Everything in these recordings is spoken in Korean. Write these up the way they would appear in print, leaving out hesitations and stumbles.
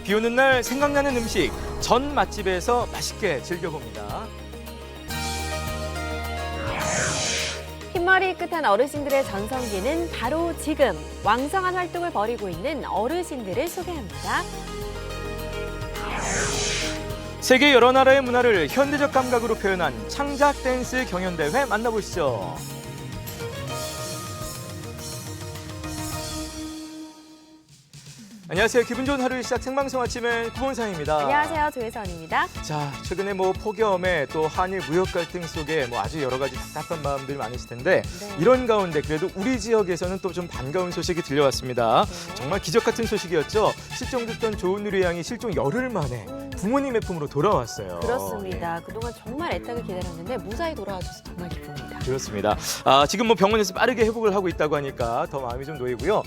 비 오는 날 생각나는 음식, 전 맛집에서 맛있게 즐겨봅니다. 흰머리 끝한 어르신들의 전성기는 바로 지금 왕성한 활동을 벌이고 있는 어르신들을 소개합니다. 세계 여러 나라의 문화를 현대적 감각으로 표현한 창작 댄스 경연대회 만나보시죠. 안녕하세요. 기분 좋은 하루의 시작 생방송 아침엔 구본상입니다. 안녕하세요. 조혜선입니다. 자, 최근에 폭염에 또 한일 무역 갈등 속에 아주 여러 가지 답답한 마음들이 많으실 텐데 네. 이런 가운데 그래도 우리 지역에서는 또 좀 반가운 소식이 들려왔습니다. 네. 정말 기적 같은 소식이었죠. 실종됐던 조은누리 양이 실종 열흘 만에 부모님의 품으로 돌아왔어요. 그렇습니다. 그동안 정말 애타게 기다렸는데 무사히 돌아와줘서 정말 기쁩니다. 그렇습니다. 지금 병원에서 빠르게 회복을 하고 있다고 하니까 더 마음이 좀 놓이고요.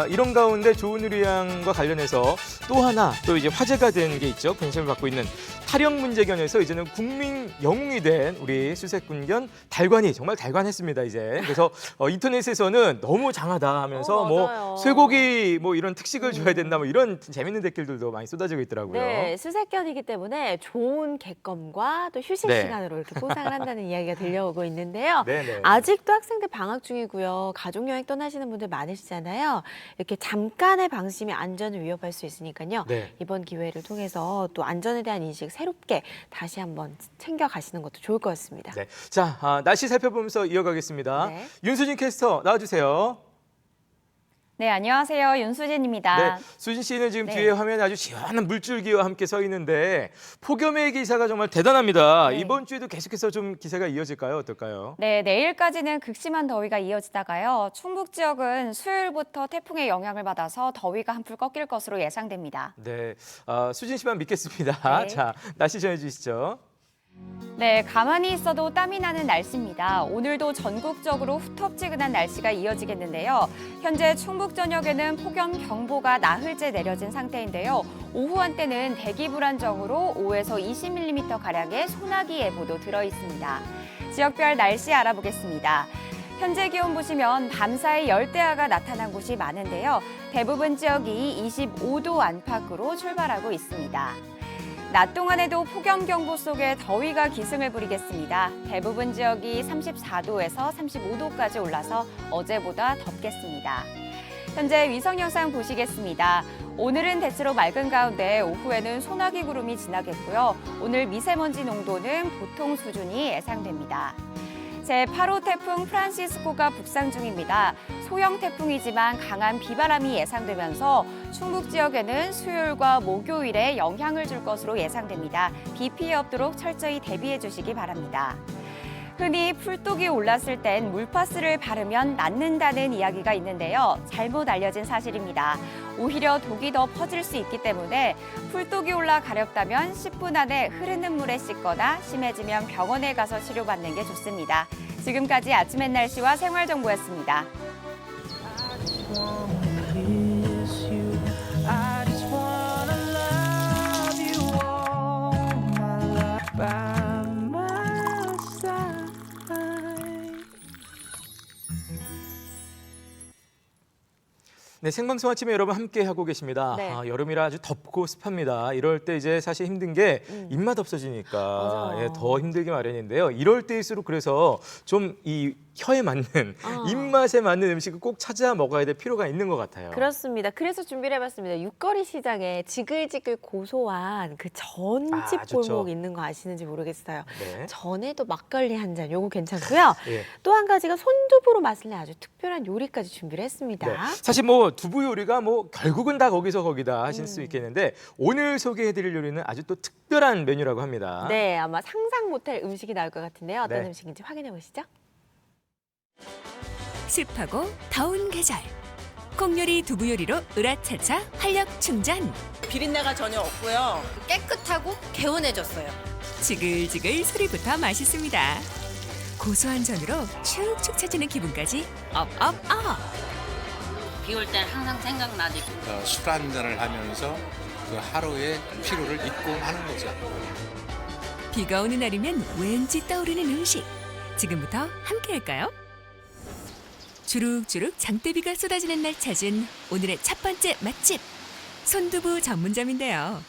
이런 가운데 조은누리 양과 관련해서 또 하나 또 이제 화제가 된 게 있죠. 관심을 받고 있는 탈영 문제견에서 이제는 국민 영웅이 된 우리 수색군견 달관이 정말 달관했습니다. 이제 그래서 인터넷에서는 너무 장하다 하면서 맞아요. 쇠고기 이런 특식을 줘야 된다 이런 재밌는 댓글들도 많이 쏟아지고 있더라고요. 네, 수색견이기 때문에 좋은 객검과 또 휴식 네. 시간으로 이렇게 포상을 한다는 이야기가 들려오고 있는데요. 네네. 아직도 학생들 방학 중이고요. 가족여행 떠나시는 분들 많으시잖아요. 이렇게 잠깐의 방심이 안전을 위협할 수 있으니까요. 네. 이번 기회를 통해서 또 안전에 대한 인식 새롭게 다시 한번 챙겨 가시는 것도 좋을 것 같습니다. 네. 자, 날씨 살펴보면서 이어가겠습니다. 네. 윤수진 캐스터 나와주세요. 네, 안녕하세요. 윤수진입니다. 네, 수진 씨는 지금 네. 뒤에 화면에 아주 시원한 물줄기와 함께 서 있는데 폭염의 기사가 정말 대단합니다. 네. 이번 주에도 계속해서 좀 기세가 이어질까요? 어떨까요? 네, 내일까지는 극심한 더위가 이어지다가요. 충북 지역은 수요일부터 태풍의 영향을 받아서 더위가 한풀 꺾일 것으로 예상됩니다. 네, 수진 씨만 믿겠습니다. 네. 자, 날씨 전해주시죠. 네, 가만히 있어도 땀이 나는 날씨입니다. 오늘도 전국적으로 후텁지근한 날씨가 이어지겠는데요. 현재 충북 전역에는 폭염 경보가 나흘째 내려진 상태인데요. 오후 한때는 대기 불안정으로 5에서 20mm가량의 소나기 예보도 들어 있습니다. 지역별 날씨 알아보겠습니다. 현재 기온 보시면 밤사이 열대야가 나타난 곳이 많은데요. 대부분 지역이 25도 안팎으로 출발하고 있습니다. 낮 동안에도 폭염 경보 속에 더위가 기승을 부리겠습니다. 대부분 지역이 34도에서 35도까지 올라서 어제보다 덥겠습니다. 현재 위성 영상 보시겠습니다. 오늘은 대체로 맑은 가운데 오후에는 소나기 구름이 지나겠고요. 오늘 미세먼지 농도는 보통 수준이 예상됩니다. 제8호 태풍 프란시스코가 북상 중입니다. 소형 태풍이지만 강한 비바람이 예상되면서 충북 지역에는 수요일과 목요일에 영향을 줄 것으로 예상됩니다. 비 피해 없도록 철저히 대비해 주시기 바랍니다. 흔히 풀독이 올랐을 땐 물파스를 바르면 낫는다는 이야기가 있는데요. 잘못 알려진 사실입니다. 오히려 독이 더 퍼질 수 있기 때문에 풀독이 올라 가렵다면 10분 안에 흐르는 물에 씻거나 심해지면 병원에 가서 치료받는 게 좋습니다. 지금까지 아침엔 날씨와 생활정보였습니다. 네, 생방송 아침에 여러분 함께 하고 계십니다. 네. 여름이라 아주 덥고 습합니다. 이럴 때 이제 사실 힘든 게 입맛 없어지니까 맞아요. 더 힘들게 마련인데요. 이럴 때일수록 그래서 좀 이 혀에 맞는 입맛에 맞는 음식을 꼭 찾아 먹어야 될 필요가 있는 것 같아요. 그렇습니다. 그래서 준비를 해봤습니다. 육거리 시장에 지글지글 고소한 그 전집 좋죠. 골목 있는 거 아시는지 모르겠어요. 네. 전에도 막걸리 한 잔, 요거 괜찮고요. 예. 또 한 가지가 손두부로 맛을 내 아주 특별한 요리까지 준비를 했습니다. 네. 사실 두부 요리가 결국은 다 거기서 거기다 하실 수 있겠는데 오늘 소개해드릴 요리는 아주 또 특별한 메뉴라고 합니다. 네, 아마 상상 못할 음식이 나올 것 같은데요. 어떤 네. 음식인지 확인해 보시죠. 습하고 더운 계절 콩요리 두부요리로 으라차차 활력 충전 비린내가 전혀 없고요. 깨끗하고 개운해졌어요. 지글지글 소리부터 맛있습니다. 고소한 전으로 축축 처지는 기분까지 업업업 비 올 땐 항상 생각나지. 술 한잔을 하면서 그 하루의 피로를 잊고 하는 거죠. 비가 오는 날이면 왠지 떠오르는 음식 지금부터 함께할까요? 주룩주룩 장대비가 쏟아지는 날 찾은 오늘의 첫 번째 맛집 손두부 전문점인데요.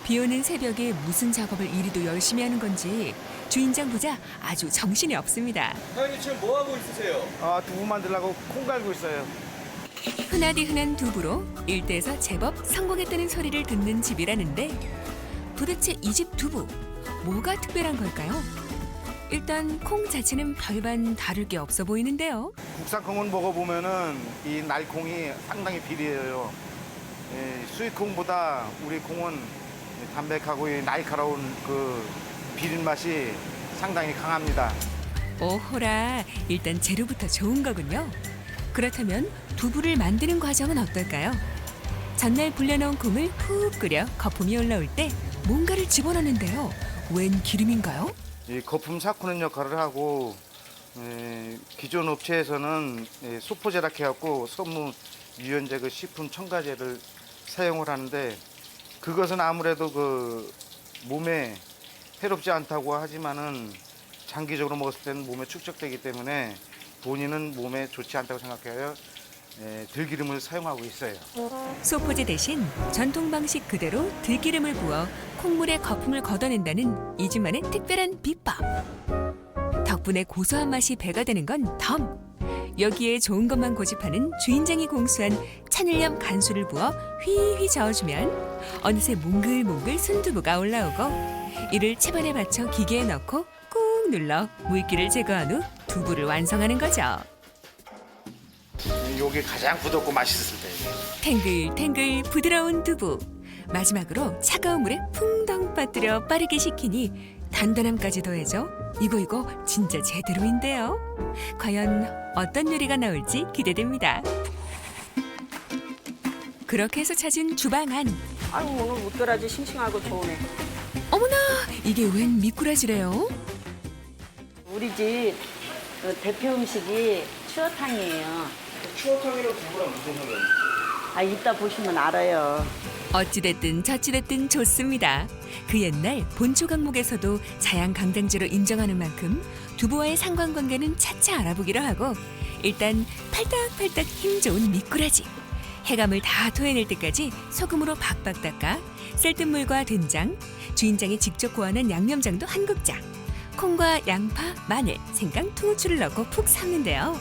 비 오는 새벽에 무슨 작업을 이리도 열심히 하는 건지 주인장 부자 아주 정신이 없습니다. 사장님 지금 뭐 하고 있으세요? 두부 만들려고 콩 갈고 있어요. 흔하디 흔한 두부로 일대에서 제법 성공했다는 소리를 듣는 집이라는데 도대체 이 집 두부 뭐가 특별한 걸까요? 일단 콩 자체는 별반 다를 게 없어 보이는데요. 국산 콩을 먹어보면은 이 날콩이 상당히 비려요. 수입콩보다 우리 콩은 담백하고 이 날카로운 그 비린 맛이 상당히 강합니다. 오호라, 일단 재료부터 좋은 거군요. 그렇다면 두부를 만드는 과정은 어떨까요? 전날 불려놓은 콩을 푹 끓여 거품이 올라올 때 뭔가를 집어넣는데요. 웬 기름인가요? 이 거품 삭히는 역할을 하고 기존 업체에서는 소포제라 해갖고 섬유 유연제 그 식품 첨가제를 사용을 하는데 그것은 아무래도 그 몸에 해롭지 않다고 하지만은 장기적으로 먹었을 때는 몸에 축적되기 때문에 본인은 몸에 좋지 않다고 생각하여 들기름을 사용하고 있어요. 소포제 대신 전통 방식 그대로 들기름을 부어 콩물의 거품을 걷어낸다는 이 집만의 특별한 비법. 덕분에 고소한 맛이 배가 되는 건 덤. 여기에 좋은 것만 고집하는 주인장이 공수한 천일염 간수를 부어 휘휘 저어주면 어느새 몽글몽글 순두부가 올라오고 이를 채반에 받쳐 기계에 넣고 꾹 눌러 물기를 제거한 후 두부를 완성하는 거죠. 요게 가장 부드럽고 맛있을 때예요. 탱글탱글 부드러운 두부. 마지막으로 차가운 물에 풍덩 빠뜨려 빠르게 식히니 단단함까지 더해져 이거 진짜 제대로인데요. 과연 어떤 요리가 나올지 기대됩니다. 그렇게 해서 찾은 주방 안. 아유 오늘 미꾸라지 싱싱하고 좋으네. 어머나, 이게 웬 미꾸라지래요? 우리 집 대표 음식이 추어탕이에요. 추어탕이랑 두부랑 무슨 상관이 있어요? 이따 보시면 알아요. 어찌됐든 저찌됐든 좋습니다. 그 옛날 본초 강목에서도 자양강장제로 인정하는 만큼 두부와의 상관관계는 차차 알아보기로 하고 일단 팔딱팔딱 힘 좋은 미꾸라지. 해감을 다 토해낼 때까지 소금으로 박박 닦아 쌀뜨물과 된장, 주인장이 직접 고안한 양념장도 한 국자, 콩과 양파, 마늘, 생강, 통후추를 넣고 푹 삶는데요.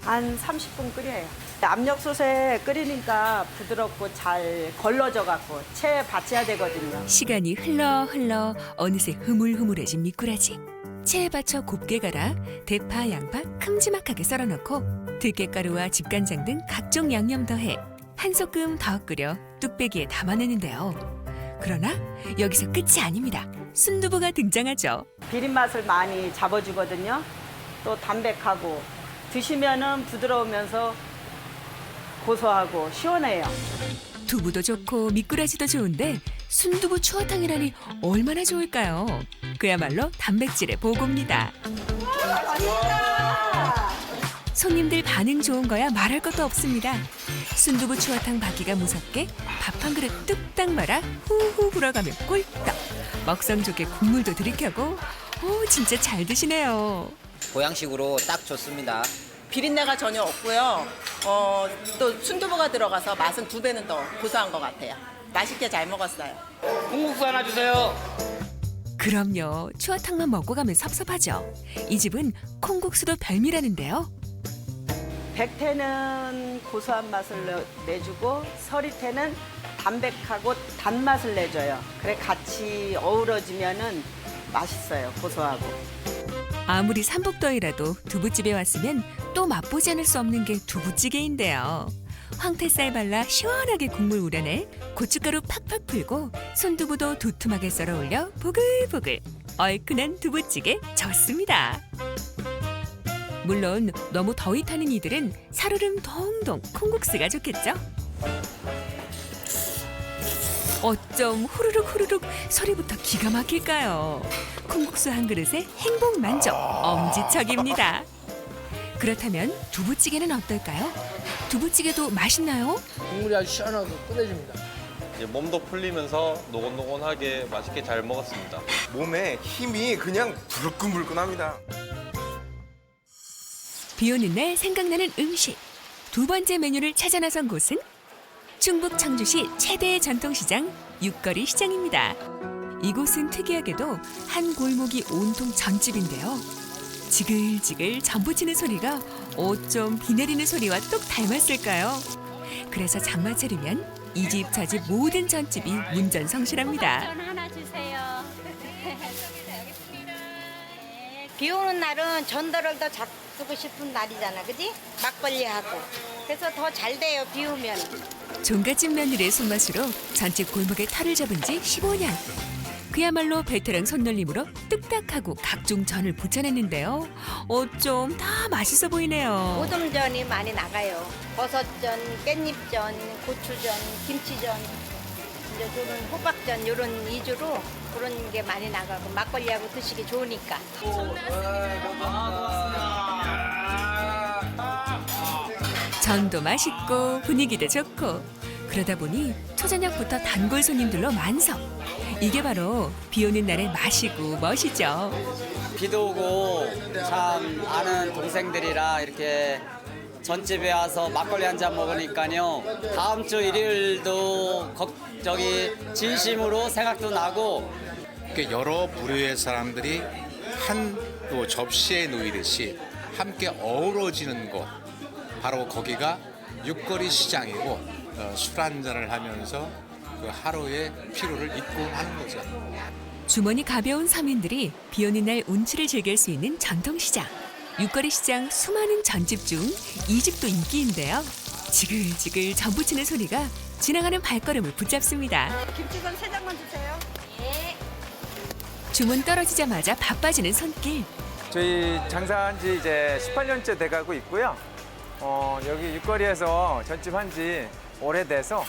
한 30분 끓여요. 압력솥에 끓이니까 부드럽고 잘 걸러져 갖고 체에 받쳐야 되거든요. 시간이 흘러 어느새 흐물흐물해진 미꾸라지. 체에 받쳐 곱게 갈아 대파, 양파 큼지막하게 썰어넣고 들깨가루와 집간장 등 각종 양념 더해 한 소끔 더 끓여 뚝배기에 담아내는데요. 그러나 여기서 끝이 아닙니다. 순두부가 등장하죠. 비린 맛을 많이 잡아주거든요. 또 담백하고 드시면은 부드러우면서 고소하고 시원해요. 두부도 좋고 미꾸라지도 좋은데 순두부 추어탕이라니 얼마나 좋을까요? 그야말로 단백질의 보고입니다. 손님들 반응 좋은 거야 말할 것도 없습니다. 순두부 추어탕 받기가 무섭게 밥 한 그릇 뚝딱 말아 후후 불어가며 꿀떡. 먹성 좋게 국물도 들이켜고 진짜 잘 드시네요. 보양식으로 딱 좋습니다. 비린내가 전혀 없고요. 또 순두부가 들어가서 맛은 2배는 더 고소한 것 같아요. 맛있게 잘 먹었어요. 콩국수 하나 주세요. 그럼요. 추어탕만 먹고 가면 섭섭하죠. 이 집은 콩국수도 별미라는데요. 백태는 고소한 맛을 내주고 서리태는 담백하고 단맛을 내줘요. 그래 같이 어우러지면은 맛있어요. 고소하고. 아무리 삼복더위라도 두부집에 왔으면 또 맛보지 않을 수 없는 게 두부찌개인데요. 황태살 발라 시원하게 국물 우려내 고춧가루 팍팍 풀고 손두부도 두툼하게 썰어 올려 보글보글 얼큰한 두부찌개 좋습니다. 물론 너무 더위 타는 이들은 살얼음 동동 콩국수가 좋겠죠? 어쩜 후루룩 소리부터 기가 막힐까요? 콩국수 한 그릇에 행복 만족 엄지척입니다. 그렇다면 두부찌개는 어떨까요? 두부찌개도 맛있나요? 국물이 아주 시원하고 끝내줍니다. 이제 몸도 풀리면서 노곤노곤하게 맛있게 잘 먹었습니다. 몸에 힘이 그냥 불끈불끈합니다. 비 오는 날 생각나는 음식. 두 번째 메뉴를 찾아 나선 곳은 충북 청주시 최대의 전통시장 육거리 시장입니다. 이곳은 특이하게도 한 골목이 온통 전집인데요. 지글지글 전부치는 소리가 어쩜 비 내리는 소리와 똑 닮았을까요? 그래서 장마 차리면 이 집 저 집 모든 전집이 문전성시랍니다. 하나 주세요. 비 오는 날은 전도를 더 잡수고 싶은 날이잖아, 그지? 막걸리하고. 그래서 더 잘 돼요, 비 오면. 종갓집 며느리의 손맛으로 전집 골목에 터를 잡은 지 15년. 그야말로 베테랑 손놀림으로 뚝딱하고 각종 전을 부쳐냈는데요. 어쩜 다 맛있어 보이네요. 오동전이 많이 나가요. 버섯전, 깻잎전, 고추전, 김치전, 이제 그런 호박전 이런 위주로 그런 게 많이 나가고 막걸리하고 드시기 좋으니까. 전도 맛있고 분위기도 좋고 그러다 보니 초저녁부터 단골 손님들로 만석. 이게 바로 비 오는 날의 맛이고 멋이죠. 비도 오고 참 아는 동생들이라 이렇게 전집에 와서 막걸리 한 잔 먹으니까요. 다음 주 일요일도 진심으로 생각도 나고 여러 부류의 사람들이 한 또 접시에 놓이듯이 함께 어우러지는 곳, 바로 거기가 육거리 시장이고 술 한잔을 하면서 그 하루의 피로를 잊고 하는 거죠. 주머니 가벼운 서민들이 비 오는 날 운치를 즐길 수 있는 전통시장. 육거리 시장 수많은 전집 중 이 집도 인기인데요. 지글지글 전부치는 소리가 지나가는 발걸음을 붙잡습니다. 김치전 3장만 주세요. 예. 주문 떨어지자마자 바빠지는 손길. 저희 장사한 지 이제 18년째 돼가고 있고요. 여기 육거리에서 전집 한 지 오래돼서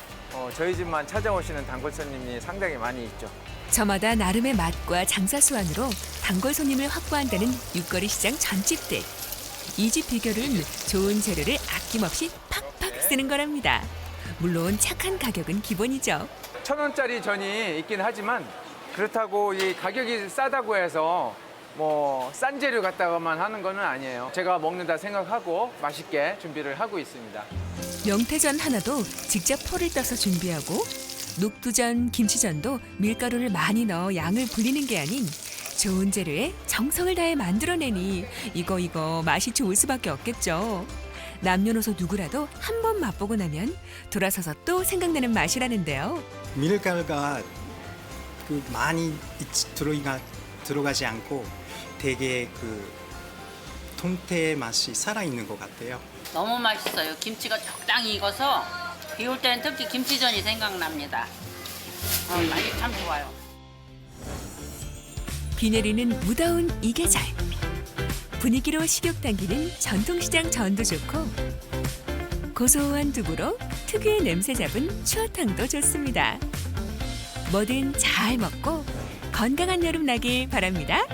저희 집만 찾아오시는 단골 손님이 상당히 많이 있죠. 저마다 나름의 맛과 장사 수완으로 단골 손님을 확보한다는 육거리 시장 전집들. 이 집 비결은 좋은 재료를 아낌없이 팍팍 쓰는 거랍니다. 물론 착한 가격은 기본이죠. 1,000원짜리 전이 있긴 하지만 그렇다고 이 가격이 싸다고 해서 뭐 싼 재료 갖다가만 하는 거는 아니에요. 제가 먹는다 생각하고 맛있게 준비를 하고 있습니다. 명태전 하나도 직접 포를 떠서 준비하고 녹두전, 김치전도 밀가루를 많이 넣어 양을 불리는 게 아닌 좋은 재료에 정성을 다해 만들어내니 이거 맛이 좋을 수밖에 없겠죠. 남녀노소 누구라도 한 번 맛보고 나면 돌아서서 또 생각나는 맛이라는데요. 밀가루가 많이 들어가지 않고 되게 통태의 맛이 살아있는 것 같아요. 너무 맛있어요. 김치가 적당히 익어서 비 올 때는 특히 김치전이 생각납니다. 맛이 참 좋아요. 비 내리는 무더운 이 계절. 분위기로 식욕 당기는 전통시장 전도 좋고 고소한 두부로 특유의 냄새 잡은 추어탕도 좋습니다. 뭐든 잘 먹고 건강한 여름 나길 바랍니다.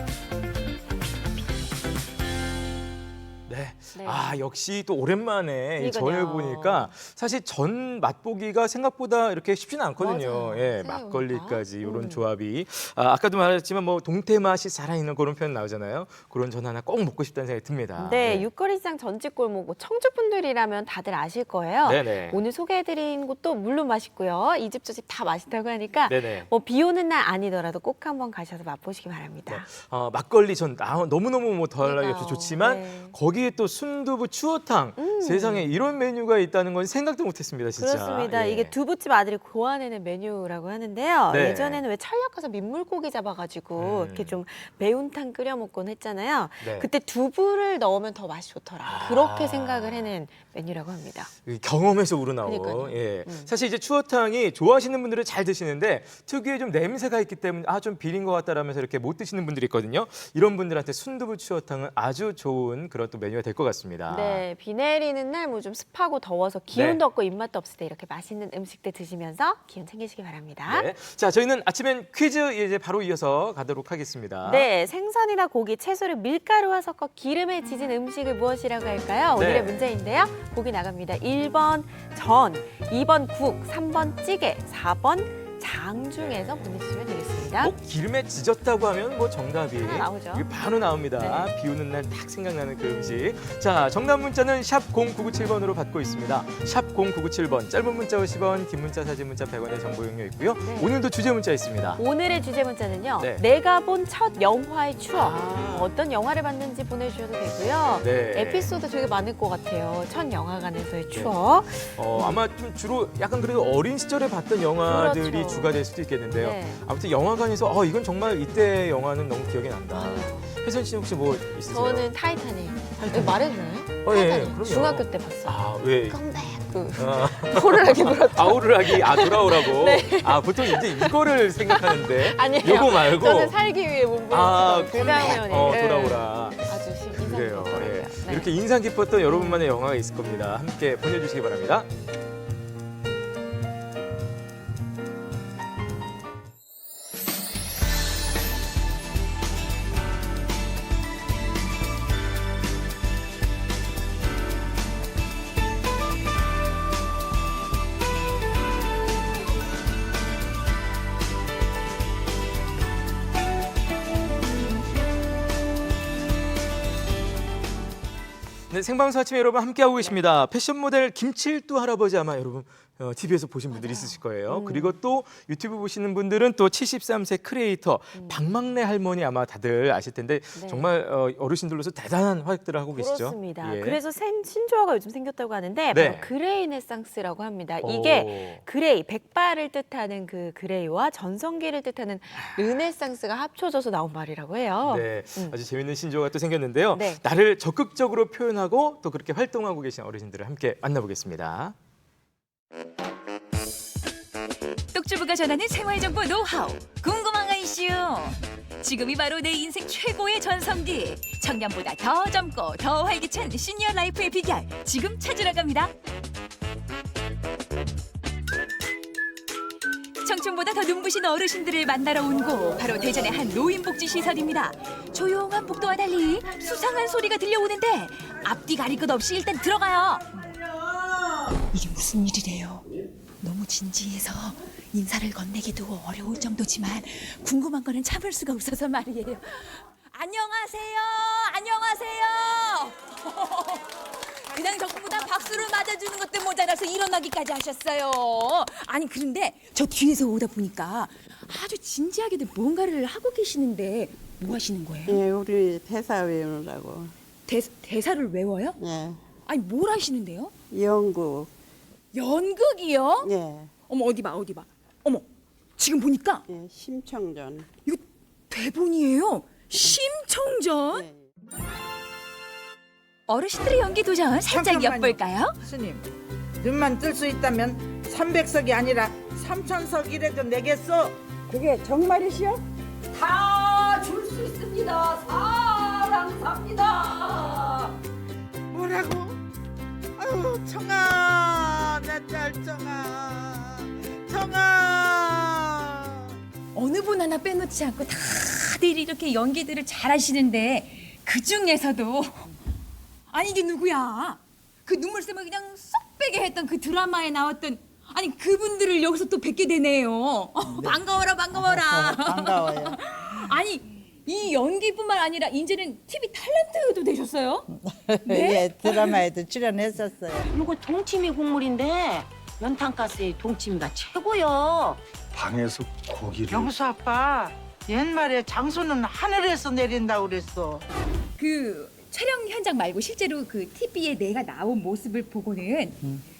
네. 아, 역시 또 오랜만에 이 전을 그러니까요. 보니까 사실 전 맛보기가 생각보다 이렇게 쉽지는 않거든요. 맞아요. 예, 새우니까. 막걸리까지 이런 조합이. 아까도 말했지만 뭐 동태 맛이 살아있는 그런 표현 나오잖아요. 그런 전 하나 꼭 먹고 싶다는 생각이 듭니다. 네, 예. 육거리 시장 전집골목 뭐 청주 분들이라면 다들 아실 거예요. 네네. 오늘 소개해드린 곳도 물론 맛있고요. 이 집 저 집 다 맛있다고 하니까 네네. 뭐 비 오는 날 아니더라도 꼭 한번 가셔서 맛보시기 바랍니다. 막걸리 전 너무너무 뭐 더할 나위 없이 그러니까요. 좋지만 네. 거기에 또 순두부 추어탕 세상에 이런 메뉴가 있다는 건 생각도 못했습니다, 진짜. 그렇습니다. 예. 이게 두부집 아들이 고안해낸 메뉴라고 하는데요. 네. 예전에는 왜 철역 가서 민물고기 잡아가지고 이렇게 좀 매운탕 끓여 먹곤 했잖아요. 네. 그때 두부를 넣으면 더 맛이 좋더라. 그렇게 생각을 해낸 메뉴라고 합니다. 경험에서 우러나온. 그러니까요. 예. 사실 이제 추어탕이 좋아하시는 분들은 잘 드시는데 특유의 좀 냄새가 있기 때문에 좀 비린 것 같다라면서 이렇게 못 드시는 분들이 있거든요. 이런 분들한테 순두부 추어탕은 아주 좋은 그런 또 메뉴가 될 것 같습니다. 네, 비 내리는 날 뭐 좀 습하고 더워서 기운도 네. 없고 입맛도 없을 때 이렇게 맛있는 음식들 드시면서 기운 챙기시기 바랍니다. 네. 자, 저희는 아침엔 퀴즈 이제 바로 이어서 가도록 하겠습니다. 네, 생선이나 고기, 채소를 밀가루와 섞어 기름에 지진 음식을 무엇이라고 할까요? 네. 오늘의 문제인데요. 보기 나갑니다. 1번 전, 2번 국, 3번 찌개, 4번 장 중에서 보내주시면 되겠습니다. 있습니다. 뭐 기름에 지졌다고 하면 뭐 정답이 나오죠. 이게 바로 나옵니다. 네. 비 오는 날 딱 생각나는 그 음식. 자, 정답 문자는 샵 0997번으로 받고 있습니다. 샵 0997번, 짧은 문자 50원, 긴 문자, 사진 문자 100원의 정보 용료 있고요. 네. 오늘도 주제 문자 있습니다. 오늘의 주제 문자는요. 네. 내가 본 첫 영화의 추억. 어떤 영화를 봤는지 보내주셔도 되고요. 네. 에피소드 되게 많을 것 같아요. 첫 영화관에서의 추억. 아마 좀 주로 약간 그래도 어린 시절에 봤던 영화들이 그렇죠. 주가 될 수도 있겠는데요. 네. 아무튼 영화관에서 이건 정말 이때 영화는 너무 기억이 난다. 혜선 씨 혹시 뭐 있으세요? 저는 타이타닉. 이거 말해주나요? 예, 타이타닉. 그럼요. 중학교 때 봤어요. 아, 왜? 호루라기 불었다. 호루라기, 돌아오라고. 네. 보통 이제 이거를 생각하는데. 아니에요. 요거 말고. 저는 살기 위해 몸부림치던 그 장면이. 돌아오라. 아주 인상 그래요. 깊었어요. 예. 네. 이렇게 인상 깊었던 여러분만의 영화가 있을 겁니다. 함께 보내주시기 바랍니다. 네, 생방송 아침에 여러분 함께하고 계십니다. 패션 모델 김칠두 할아버지 아마 여러분 TV에서 보신 분들이 있으실 거예요. 그리고 또 유튜브 보시는 분들은 또 73세 크리에이터 박막래 할머니 아마 다들 아실 텐데 네. 정말 어르신들로서 대단한 활약들을 하고 계시죠. 그렇습니다. 예. 그래서 신조어가 요즘 생겼다고 하는데 네. 바로 그레이네상스라고 합니다. 이게 그레이, 백발을 뜻하는 그 그레이와 전성기를 뜻하는 르네상스가 합쳐져서 나온 말이라고 해요. 네, 아주 재밌는 신조어가 또 생겼는데요. 네. 나를 적극적으로 표현하고 또 그렇게 활동하고 계신 어르신들을 함께 만나보겠습니다. 똑주부가 전하는 생활정보 노하우 궁금한 거 이슈. 지금이 바로 내 인생 최고의 전성기. 청년보다 더 젊고 더 활기찬 시니어 라이프의 비결 지금 찾으러 갑니다. 청춘보다 더 눈부신 어르신들을 만나러 온 곳 바로 대전의 한 노인복지시설입니다. 조용한 복도와 달리 수상한 소리가 들려오는데 앞뒤 가릴 것 없이 일단 들어가요. 이게 무슨 일이래요? 너무 진지해서 인사를 건네기도 어려울 정도지만 궁금한 거는 참을 수가 없어서 말이에요. 안녕하세요. 안녕하세요. 그냥 전부다 박수를 맞아주는 것도 모자라서 일어나기까지 하셨어요. 아니 그런데 저 뒤에서 오다 보니까 아주 진지하게도 뭔가를 하고 계시는데 뭐 하시는 거예요? 예, 우리 대사 외우느라고. 대사를 외워요? 예. 아니 뭘 하시는데요? 연극. 연극이요? 예. 어머 어디 봐. 어머 지금 보니까 예, 심청전. 이거 대본이에요. 심청전. 예. 어르신들의 연기 도전 살짝 엿볼까요? 스님, 눈만 뜰 수 있다면 300석이 아니라 3000석이라도 내겠소. 그게 정말이시오? 다 줄 수 있습니다. 사랑 삽니다. 뭐라고? 아유, 청아, 내 딸 청아, 청아. 어느 분 하나 빼놓지 않고 다들 이렇게 연기들을 잘하시는데 그 중에서도 아니 이게 누구야? 그 눈물샘을 그냥 쏙 빼게 했던 그 드라마에 나왔던 아니 그분들을 여기서 또 뵙게 되네요. 반가워라. 반가워요. 아니 이 연기뿐만 아니라 이제는 TV 탤런트도 되셨어요? 네? 예, 드라마에도 출연했었어요. 이거 동치미 국물인데 연탄가스에 동치미가 최고요. 방에서 고기를 여보서 아빠, 옛말에 장소는 하늘에서 내린다고 그랬어. 그 촬영 현장 말고 실제로 그 TV에 내가 나온 모습을 보고는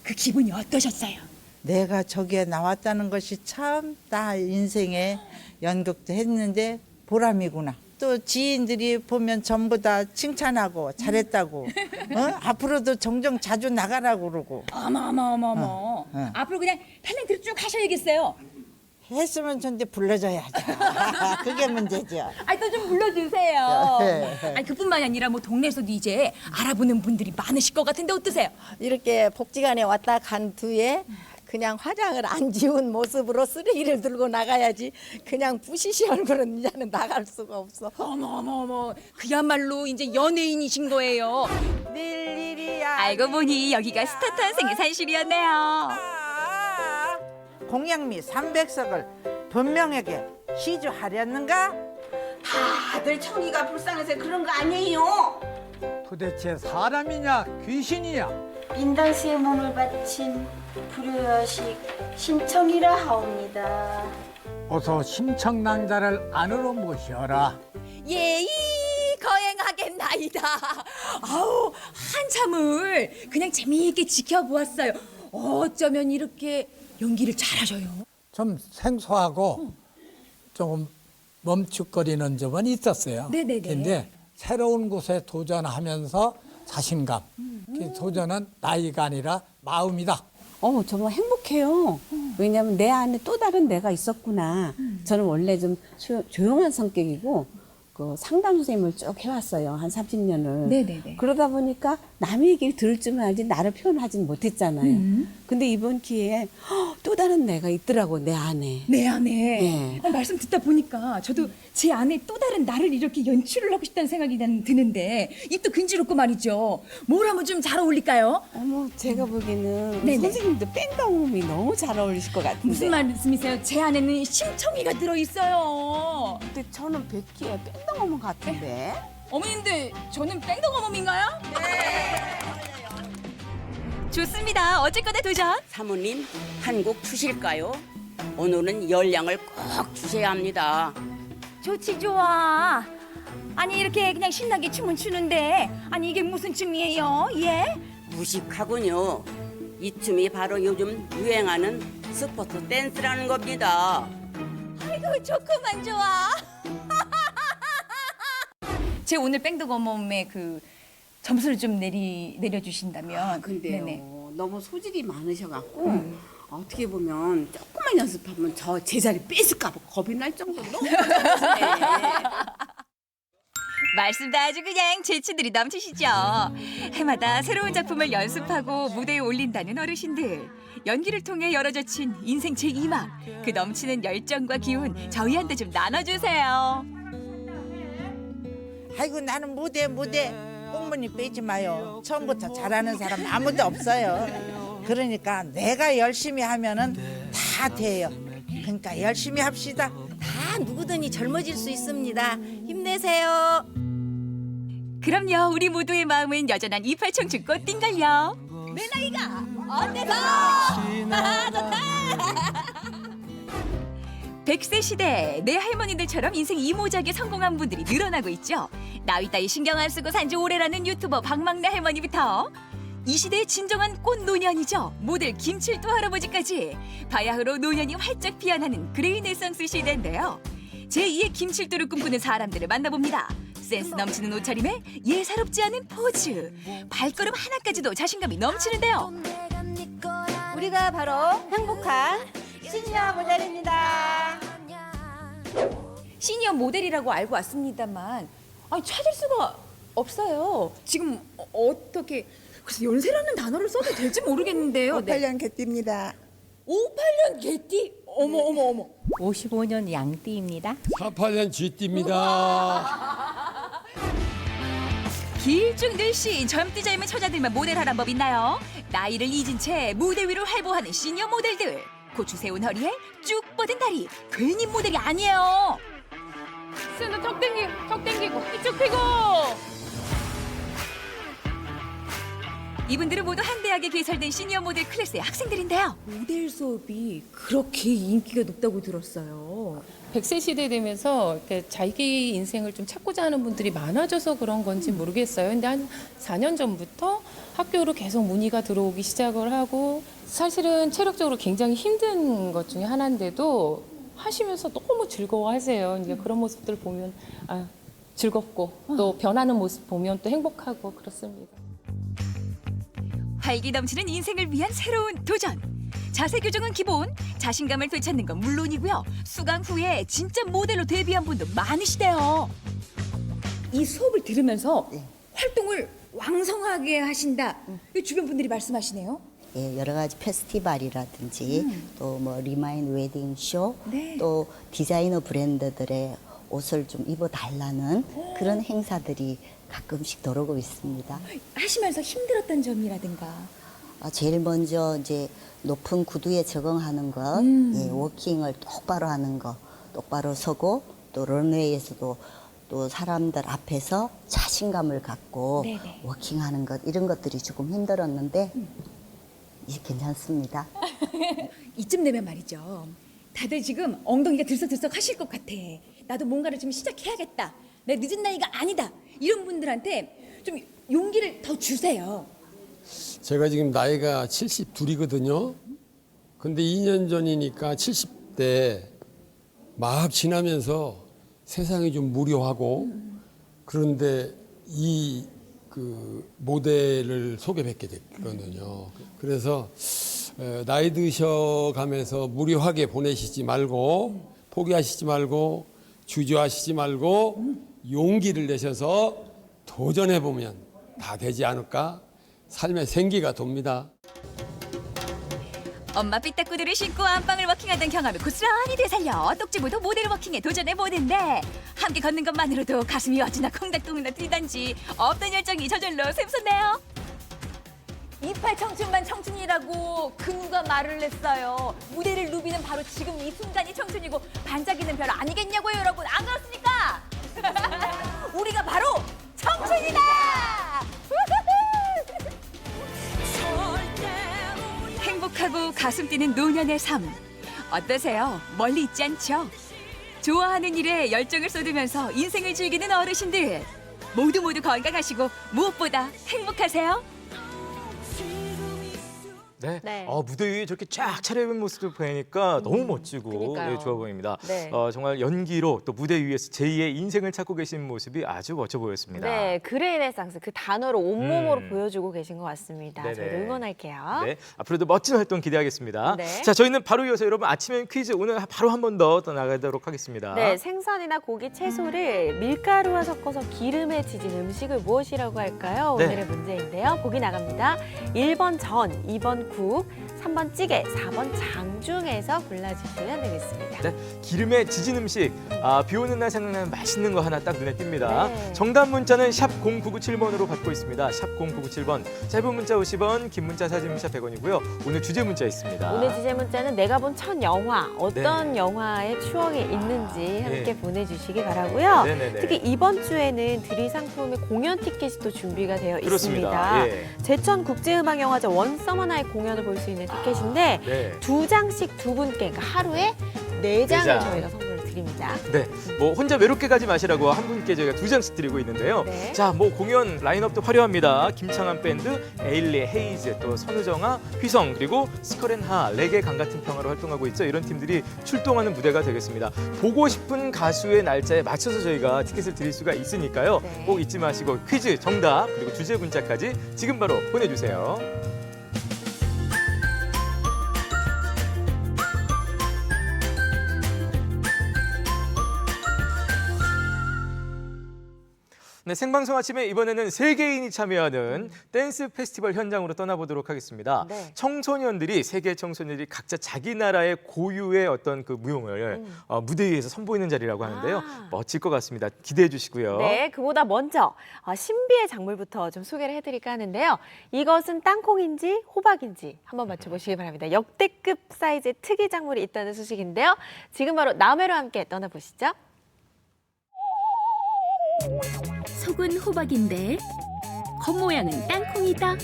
그 기분이 어떠셨어요? 내가 저기에 나왔다는 것이 참 나 인생에 연극도 했는데 보람이구나. 또 지인들이 보면 전부 다 칭찬하고 잘했다고. 앞으로도 종종 자주 나가라고 그러고. 어머. 앞으로 그냥 탤런트로 쭉 하셔야겠어요. 했으면 좋은데 불러줘야죠. 그게 문제죠. 아니 또 좀 불러주세요. 네. 아니 그뿐만이 아니라 뭐 동네에서도 이제 알아보는 분들이 많으실 것 같은데 어떠세요? 이렇게 복지관에 왔다 간 뒤에 그냥 화장을 안 지운 모습으로 쓰레기를 들고 나가야지 그냥 부시시 얼굴은 이제는 나갈 수가 없어. 어머 그야말로 이제 연예인이신 거예요. 알고 보니 여기가 스타 탄생의 산실이었네요. 공양미 300석을 분명하게 시주하렸는가? 다들 청이가 불쌍해서 그런 거 아니에요. 도대체 사람이냐 귀신이냐? 인당수의 몸을 바친 불효여식 신청이라 하옵니다. 어서 심청낭자를 안으로 모셔라. 예의 거행하겠나이다. 아우 한참을 그냥 재미있게 지켜보았어요. 어쩌면 이렇게 연기를 잘하셔요. 좀 생소하고 조금 멈칫거리는 점은 있었어요. 네네네. 근데 새로운 곳에 도전하면서 자신감. 그 도전은 나이가 아니라 마음이다. 정말 행복해요. 왜냐하면 내 안에 또 다른 내가 있었구나. 저는 원래 좀 조용한 성격이고 그 상담 선생님을 쭉 해왔어요. 한 30년을. 네네네. 그러다 보니까 남의 얘기를 들을 줄만 알지 나를 표현하진 못했잖아요. 근데 이번 기회에 또 다른 내가 있더라고, 내 안에. 내 안에. 네. 말씀 듣다 보니까 저도 제 안에 또 다른 나를 이렇게 연출을 하고 싶다는 생각이 드는데 입도 근지럽고 말이죠. 뭘 하면 좀 잘 어울릴까요? 제가 보기에는 우리 네네. 선생님도 뺑덕음이 너무 잘 어울리실 것 같은데. 무슨 말씀이세요? 제 안에는 심청이가 들어있어요. 근데 저는 백희의 뺑덕음 같은데. 어머님들 저는 뺑덕어멈인가요? 네. 좋습니다. 어쨌거나 도전. 사모님, 한곡 추실까요? 오늘은 열량을 꼭 주셔야 합니다. 좋지 좋아. 아니 이렇게 그냥 신나게 춤을 추는데 아니 이게 무슨 춤이에요? 예? 무식하군요. 이 춤이 바로 요즘 유행하는 스포츠 댄스라는 겁니다. 아이고 좋구만 좋아. 제 오늘 뺑덕어멈의 그 점수를 좀 내려주신다면. 근데요. 너무 소질이 많으셔갖고 어떻게 보면 조금만 연습하면 저 제자리 뺏을까 봐 겁이 날 정도로 너무 잘하시네. 말씀도 아주 그냥 재치들이 넘치시죠. 해마다 새로운 작품을 연습하고 무대에 올린다는 어르신들. 연기를 통해 열어젖힌 인생 제2막. 그 넘치는 열정과 기운 저희한테 좀 나눠주세요. 아이고 나는 무대 꽁무니 빼지 마요. 처음부터 잘하는 사람 아무도 없어요. 그러니까 내가 열심히 하면은 다 돼요. 그러니까 열심히 합시다. 다 누구든지 젊어질 수 있습니다. 힘내세요. 그럼요. 우리 모두의 마음은 여전한 28 청춘꽃 띵걸요. 내 나이가 어때서? 좋다. 100세 시대 내 할머니들처럼 인생 이모작에 성공한 분들이 늘어나고 있죠. 나이 따위 신경 안 쓰고 산지 오래라는 유튜버 박막내 할머니부터 이 시대의 진정한 꽃 노년이죠. 모델 김칠도 할아버지까지 바야흐로 노년이 활짝 피어나는 그레이네상스 시대인데요. 제2의 김칠도를 꿈꾸는 사람들을 만나봅니다. 센스 넘치는 옷차림에 예사롭지 않은 포즈, 발걸음 하나까지도 자신감이 넘치는데요. 우리가 바로 행복한 시니어 모델입니다. 시니어 모델이라고 알고 왔습니다만 아니 찾을 수가 없어요. 지금 어떻게 그래서 연세라는 단어를 써도 될지 모르겠는데요. 58년 개띠입니다. 58년 개띠? 어머. 55년 양띠입니다. 48년 쥐띠입니다. 길쭉늘씬 젊디 젊은 처자들만 모델하란 법 있나요? 나이를 잊은 채 무대 위를 활보하는 시니어 모델들. 고추 세운 허리에 쭉 뻗은 다리. 괜히 모델이 아니에요. 쓰는 턱 땡기고 이쪽 피고. 이분들은 모두 한 대학에 개설된 시니어 모델 클래스의 학생들인데요. 모델 수업이 그렇게 인기가 높다고 들었어요. 100세 시대 되면서 이렇게 자기 인생을 좀 찾고자 하는 분들이 많아져서 그런 건지 모르겠어요. 근데 한 4년 전부터 학교로 계속 문의가 들어오기 시작을 하고 사실은 체력적으로 굉장히 힘든 것 중에 하나인데도 하시면서 너무 즐거워하세요. 이제 그런 모습들 보면 즐겁고 또 변하는 모습 보면 또 행복하고 그렇습니다. 활기 넘치는 인생을 위한 새로운 도전. 자세 교정은 기본, 자신감을 되찾는 건 물론이고요. 수강 후에 진짜 모델로 데뷔한 분도 많으시대요. 이 수업을 들으면서 활동을 왕성하게 하신다. 이 주변 분들이 말씀하시네요. 예, 여러 가지 페스티벌이라든지 또 뭐 리마인 웨딩 쇼, 또 디자이너 브랜드들의 옷을 좀 입어달라는 그런 행사들이 가끔씩 들어오고 있습니다. 하시면서 힘들었던 점이라든가. 제일 먼저 이제 높은 구두에 적응하는 것, 예, 워킹을 똑바로 하는 것, 또 똑바로 서고 또 런웨이에서도 또 사람들 앞에서 자신감을 갖고 네네. 워킹하는 것 이런 것들이 조금 힘들었는데 이제 괜찮습니다. 이쯤 되면 말이죠. 다들 지금 엉덩이가 들썩들썩 하실 것 같아. 나도 뭔가를 좀 시작해야겠다. 내 늦은 나이가 아니다. 이런 분들한테 좀 용기를 더 주세요. 제가 지금 나이가 72이거든요. 근데 2년 전이니까 70대 막 지나면서 세상이 좀 무료하고 그런데 이 그 모델을 소개받게 됐거든요. 그래서 나이 드셔가면서 무료하게 보내시지 말고 포기하시지 말고 주저하시지 말고 용기를 내셔서 도전해보면 다 되지 않을까? 삶의 생기가 돕니다. 엄마 삐딱구들을 신고 안방을 워킹하던 경험을 고스란히 되살려 똑지부도 모델 워킹에 도전해보는데 함께 걷는 것만으로도 가슴이 어찌나 콩닥콩닥 뛰던지 없던 열정이 저절로 샘솟네요. 28 청춘만 청춘이라고 그 누가 말을 했어요. 무대를 누비는 바로 지금 이 순간이 청춘이고 반짝이는 별 아니겠냐고요, 여러분. 안 그렇습니까? 우리가 바로 청춘이다! 행복하고 가슴 뛰는 노년의 삶 어떠세요? 멀리 있지 않죠? 좋아하는 일에 열정을 쏟으면서 인생을 즐기는 어르신들 모두 건강하시고 무엇보다 행복하세요. 네. 네. 무대 위에 저렇게 쫙 차려입은 모습을 보니까 너무 멋지고 그러니까요. 네, 좋아 보입니다. 네. 정말 연기로 또 무대 위에서 제2의 인생을 찾고 계신 모습이 아주 멋져 보였습니다. 네, 그레네상스 그 단어로 온몸으로 보여주고 계신 것 같습니다. 네네. 저희도 응원할게요. 네, 앞으로도 멋진 활동 기대하겠습니다. 네. 자, 저희는 바로 이어서 여러분 아침엔 퀴즈 오늘 바로 한 번 더 나가도록 하겠습니다. 네, 생선이나 고기, 채소를 밀가루와 섞어서 기름에 지진 음식을 무엇이라고 할까요? 네. 오늘의 문제인데요. 보기 나갑니다. 1번 전, 2번 국, 3번 찌개, 4번 장 중에서 골라주시면 되겠습니다. 네, 기름에 지진 음식, 비 오는 날 생각나는 맛있는 거 하나 딱 눈에 띕니다. 네. 정답 문자는 샵 0997번으로 받고 있습니다. 샵 0997번, 짧은 문자 50원, 긴 문자 사진 문자 100원이고요. 오늘 주제 문자 있습니다. 오늘 주제 문자는 내가 본 첫 영화, 어떤 네. 영화의 추억이 있는지 함께 네. 보내주시기 바라고요. 네네네. 특히 이번 주에는 드릴 상품의 공연 티켓이 또 준비가 되어 그렇습니다. 있습니다. 예. 제천국제음악영화제 원서머나의 공연을 볼 수 있는 티켓인데 네. 2장씩 두 분께, 그러니까 하루에 4장을 장. 저희가 선물을 드립니다. 네, 뭐 혼자 외롭게 가지 마시라고 한 분께 저희가 2장씩 드리고 있는데요. 네. 자, 뭐 공연 라인업도 화려합니다. 김창완 밴드, 에일리, 헤이즈, 또 선우정아, 휘성, 그리고 스컬앤하, 레게 강 같은 평화로 활동하고 있죠. 이런 팀들이 출동하는 무대가 되겠습니다. 보고 싶은 가수의 날짜에 맞춰서 저희가 티켓을 드릴 수가 있으니까요. 네. 꼭 잊지 마시고 퀴즈 정답 그리고 주제 문자까지 지금 바로 보내주세요. 네, 생방송 아침에 이번에는 세계인이 참여하는 댄스 페스티벌 현장으로 떠나보도록 하겠습니다. 네. 청소년들이, 세계 청소년들이 각자 자기 나라의 고유의 어떤 그 무용을 무대 위에서 선보이는 자리라고 하는데요. 멋질 것 같습니다. 기대해 주시고요. 네, 그보다 먼저 신비의 작물부터 좀 소개를 해드릴까 하는데요. 이것은 땅콩인지 호박인지 한번 맞춰보시기 바랍니다. 역대급 사이즈의 특이 작물이 있다는 소식인데요. 지금 바로 남해로 함께 떠나보시죠. 속은 호박인데 겉모양은 땅콩이다.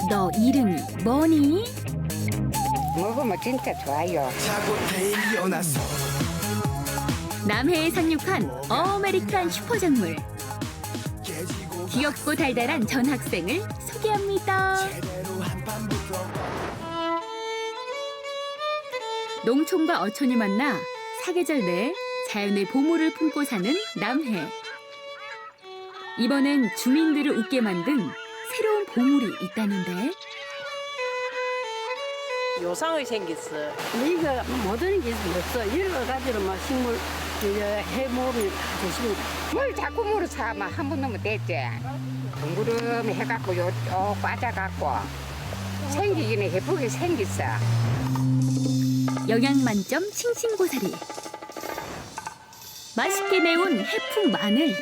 너 이름이 뭐니? 먹으면 진짜 좋아요. 남해에 상륙한 어메리칸 슈퍼작물. 귀엽고 달달한 전학생을 소개합니다. 농촌과 어촌이 만나 사계절 내 자연의 보물을 품고 사는 남해. 이번엔 주민들을 웃게 만든 새로운 보물이 있다는데. 요상하게 생겼어. 이거 모든 게 없어. 여러 가지로 막 식물 해먹으면 다 좋습니다. 뭘 자꾸 물을 사? 한 번 넣으면 됐지. 둥그름 해갖고 요 빠져갖고 생기기는 예쁘게 생겼어. 영양 만점 싱싱고사리. 맛있게 매운 해풍 마늘.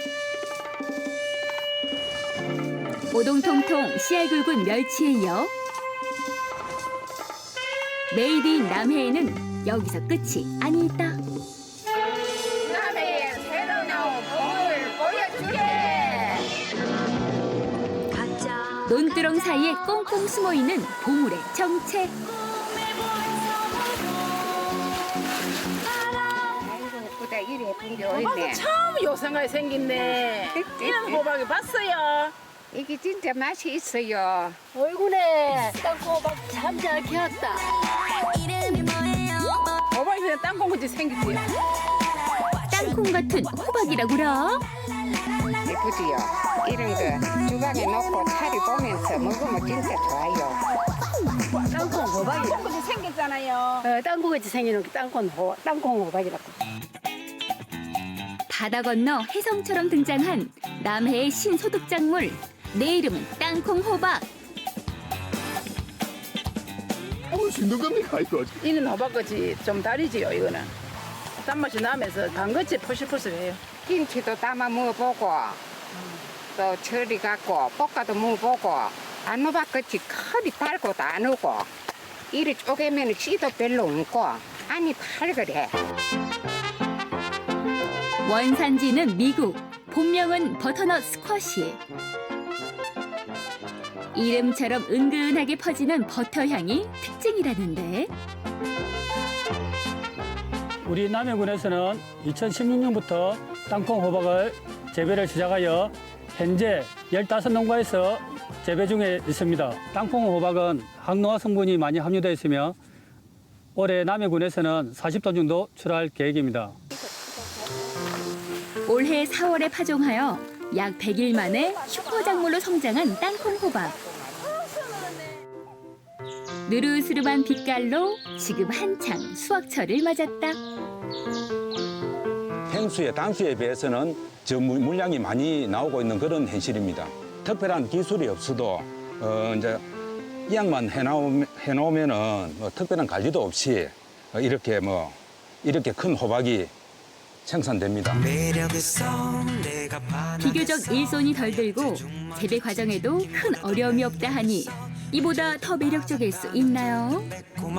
오동통통 씨알 굵은 멸치에 이어 메이드 인 남해에는 여기서 끝이 아니다. 남해에 새로 나온 보물 보여주게. 논두렁 사이에 꽁꽁 숨어있는 보물의 정체. 예쁘다, 이래 예쁜 게 어딨네. 호박이 참 요상하게 생겼네. 이런 호박이 봤어요. 이게 진짜 맛이 있어요. 얼굴에 땅콩호박 참 잘 키웠다. 호박이 그냥 땅콩같이 생겼지요. 땅콩 같은 호박이라구라. 예쁘지요? 이런 거 주방에 놓고 차리 보면서 먹으면 진짜 좋아요. 땅콩 호박이 땅콩같이 생겼잖아요. 땅콩같이 생기는 게 땅콩 호박이라고. 바다 건너 혜성처럼 등장한 남해의 신소득작물. 내 이름은 땅콩 호박. 맛있는 겁니까 이거? 이는 호박같이 좀 다르지요 이거는. 단맛이 나면서 단것이 포실포실해요. 김치도 담아 먹어보고 또 처리 갖고 볶아도 먹어보고 안호박같이 커리 달고도 안 오고 이를 쪼개면 씨도 별로 없고 안이 팔그래. 원산지는 미국, 본명은 버터넛 스쿼시. 이름처럼 은근하게 퍼지는 버터 향이 특징이라는데. 우리 남해군에서는 2016년부터 땅콩 호박을 재배를 시작하여 현재 15농가에서 재배 중에 있습니다. 땅콩 호박은 항노화 성분이 많이 함유되어 있으며 올해 남해군에서는 40톤 정도 출하할 계획입니다. 올해 4월에 파종하여 약 100일 만에 슈퍼작물로 성장한 땅콩 호박. 느르스름한 빛깔로 지금 한창 수확철을 맞았다. 평소에 단수에 비해서는 저 물량이 많이 나오고 있는 그런 현실입니다. 특별한 기술이 없어도 이제 이 양만 해놓으면은 특별한 관리도 없이 이렇게 큰 호박이 생산됩니다. 비교적 일손이 덜 들고 재배 과정에도 큰 어려움이 없다 하니 이보다 더 매력적일 수 있나요? 어이구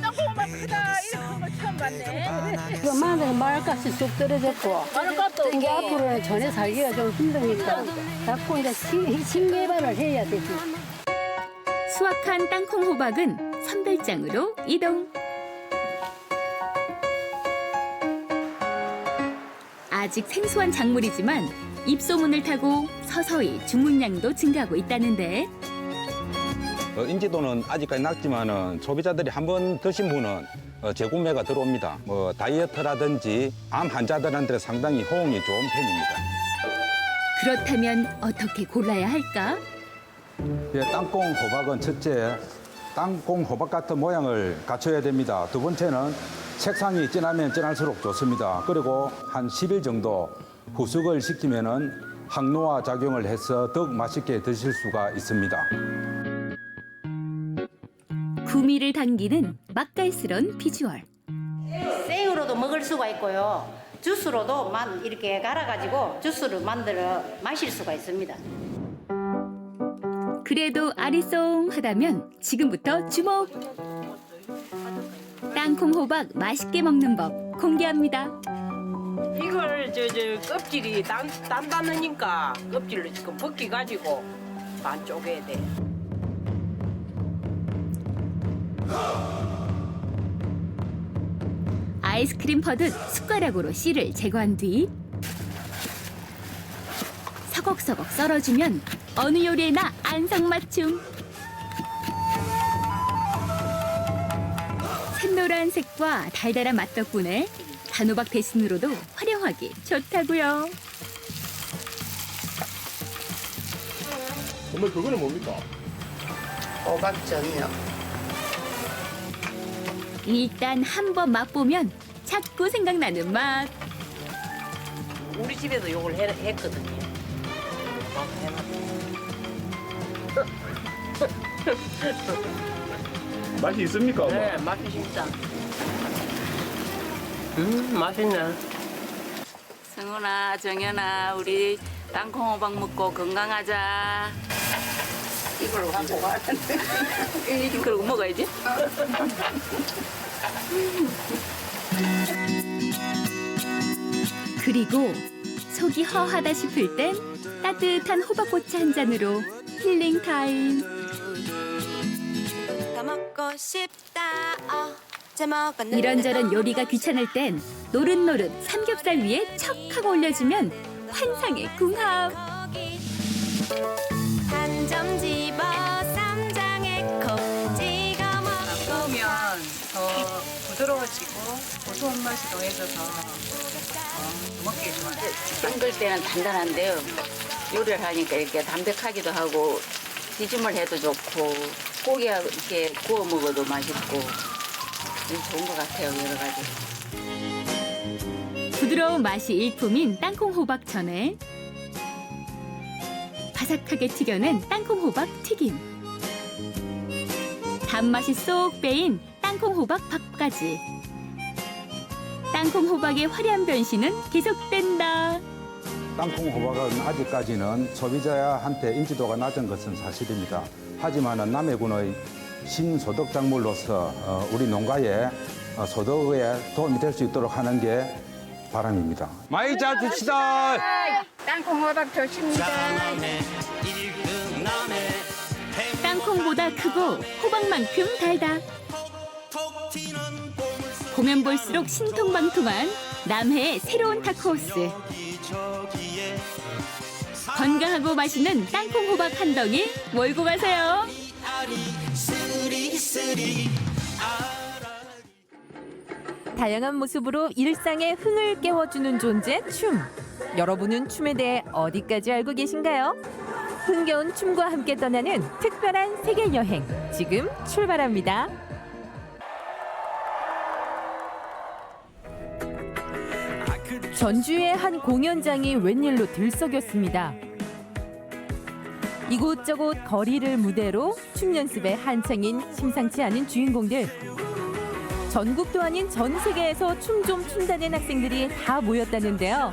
땅콩호박 크다. 이런 거 처음 봤네. 그 마늘값이 쑥 떨어졌고 마늘값도 이제 없고. 앞으로는 전에 살기가 좀 힘드니까 자꾸 이제 신개발을 해야 되지. 수확한 땅콩 호박은 선별장으로 이동. 아직 생소한 작물이지만 입소문을 타고 서서히 주문량도 증가하고 있다는데. 인지도는 아직까지 낮지만은 소비자들이 한번 드신 분은 재구매가 들어옵니다. 다이어트라든지 암 환자들한테 상당히 호응이 좋은 편입니다. 그렇다면 어떻게 골라야 할까? 땅콩 호박은 첫째, 땅콩 호박 같은 모양을 갖춰야 됩니다. 두 번째는 색상이 진하면 진할수록 좋습니다. 그리고 한 10일 정도 후숙을 시키면은 항노화 작용을 해서 더욱 맛있게 드실 수가 있습니다. 구미를 당기는 맛깔스런 비주얼. 생으로도 먹을 수가 있고요. 주스로도 이렇게 갈아가지고 주스를 만들어 마실 수가 있습니다. 그래도 아리송하다면 지금부터 주목! 땅콩 호박 맛있게 먹는 법 공개합니다. 이걸 껍질이 단단하니까 껍질을 지금 벗기 가지고 반 쪼개야 돼. 아이스크림 퍼듯 숟가락으로 씨를 제거한 뒤 서걱서걱 썰어주면 어느 요리에나 안성맞춤. 샛노란 색과 달달한 맛 덕분에 단호박 대신으로도 활용하기 좋다고요. 정말 그거는 뭡니까? 호박전이요. 일단 한번 맛보면 자꾸 생각나는 맛. 우리 집에도 이걸 했거든요. 맛이 있습니까? 네, 맛있습니다. 맛있네. 승훈아, 정연아, 우리 땅콩 호박 먹고 건강하자. 이걸로 갖고 가는데 그러고 먹어야지. 그리고 속이 허하다 싶을 땐 따뜻한 호박꼬치 한 잔으로 힐링 타임. 이런저런 요리가 귀찮을 땐 노릇노릇 삼겹살 위에 척 하고 올려주면 환상의 궁합. 한 점 집어 쌈장에 콕 찍어 먹으면 더 부드러워지고 고소한 맛이 더해져서 먹기 좋아요. 담글 때는 단단한데요. 요리를 하니까 이렇게 담백하기도 하고 뒤집을 해도 좋고 고기가 이렇게 구워 먹어도 맛있고 좋은 것 같아요. 여러 가지. 부드러운 맛이 일품인 땅콩 호박 전에 바삭하게 튀겨낸 땅콩 호박 튀김, 단맛이 쏙 빼인 땅콩 호박 밥까지. 땅콩 호박의 화려한 변신은 계속된다. 땅콩 호박은 아직까지는 소비자한테 인지도가 낮은 것은 사실입니다. 하지만 남해군의 신소득 작물로서 우리 농가의 소득에 도움이 될 수 있도록 하는 게 바람입니다. 많이 잘 줍시다. 땅콩 호박 좋습니다. 땅콩보다 크고 호박만큼 달다. 보면 볼수록 신통방통한 남해의 새로운 타코스. 건강하고 맛있는 땅콩 호박 한 덩이 몰고 가세요. 다양한 모습으로 일상의 흥을 깨워주는 존재 춤. 여러분은 춤에 대해 어디까지 알고 계신가요? 흥겨운 춤과 함께 떠나는 특별한 세계 여행 지금 출발합니다. 전주의 한 공연장이 웬일로 들썩였습니다. 이곳저곳 거리를 무대로 춤 연습에 한창인 심상치 않은 주인공들. 전국도 아닌 전 세계에서 춤 좀 춘다는 학생들이 다 모였다는데요.